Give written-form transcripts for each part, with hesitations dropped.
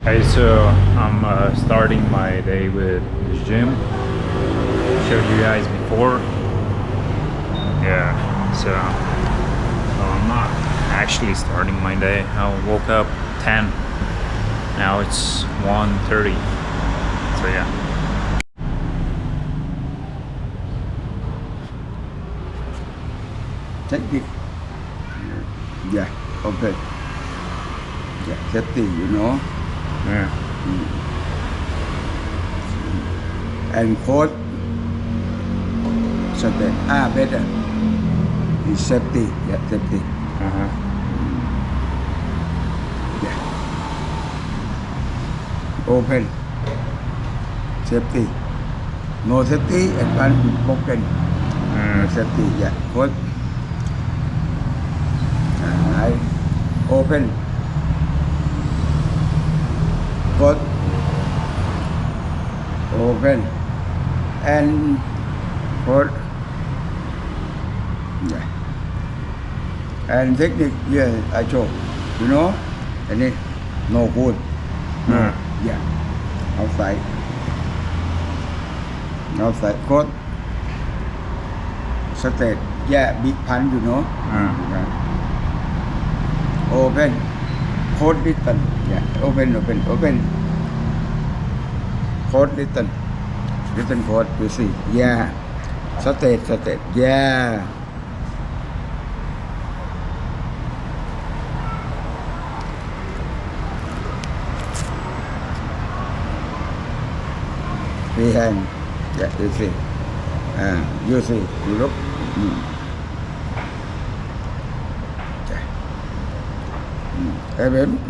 Hey, so I'm starting my day with the gym. Showed you guys before. Yeah, so well, I'm not actually starting my day. I woke up 10. Now it's 1:30. So yeah. Take it. Yeah, okay. Yeah, safety, you know. Yeah. And code certain better is safety. Yeah, safety. Uh-huh. Yeah. Open. Safety. No safety and one broken. No safety. Yeah. Code. Right. Open. Code. Open. And code. Yeah. And technique, yeah, I show. You know? And it no good. No. Yeah. Outside. Outside code. Straight. Yeah, big punch, you know. Yeah. Open. Code written. Yeah. Open. Code written. Written code, you see. Yeah. Straight. Yeah. Free hand. Yeah, you see. You see. You look.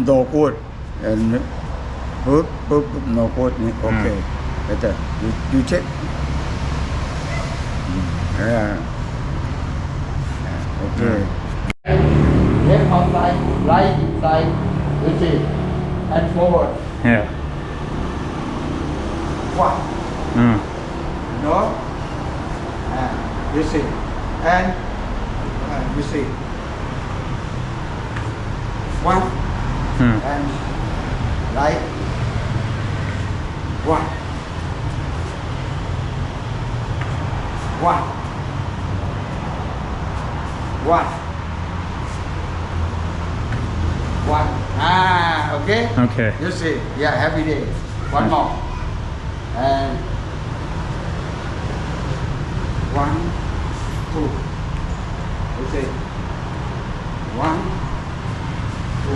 No good. And no good. Okay. Better. You check. Yeah. Okay. Left outside, right inside, you see, and forward. Yeah. One. No. You see. And you see. One. And right. One. Okay. Okay. You see, yeah, happy day. One more. And 1, 2. You see. 1, 2.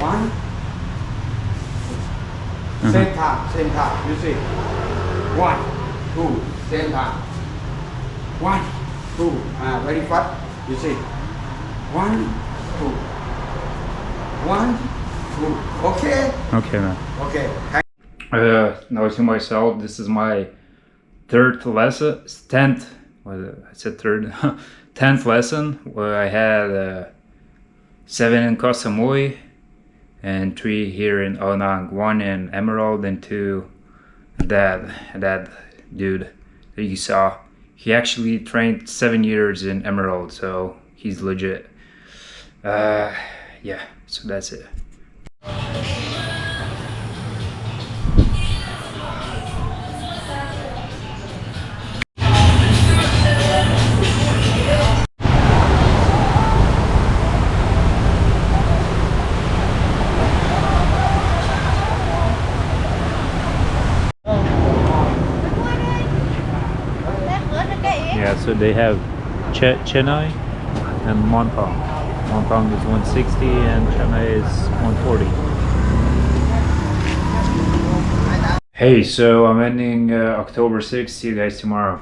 1. Same time. You see. 1, 2. Same time. 1, 2. Very fast. You see. 1, 2. 1, 2. Okay. Okay, man. Okay. Noticing myself, this is my 10th lesson. 10th. I said third. 10th lesson where I had 7 in Koh Samui and 3 here in Onang, 1 in Emerald and 2 that dude that you saw. He actually trained 7 years in Emerald, so he's legit. Yeah, so that's it. Yeah, so they have Chennai and Montong. Montong is 160 and Chennai is 140. Hey, so I'm ending October 6th. See you guys tomorrow.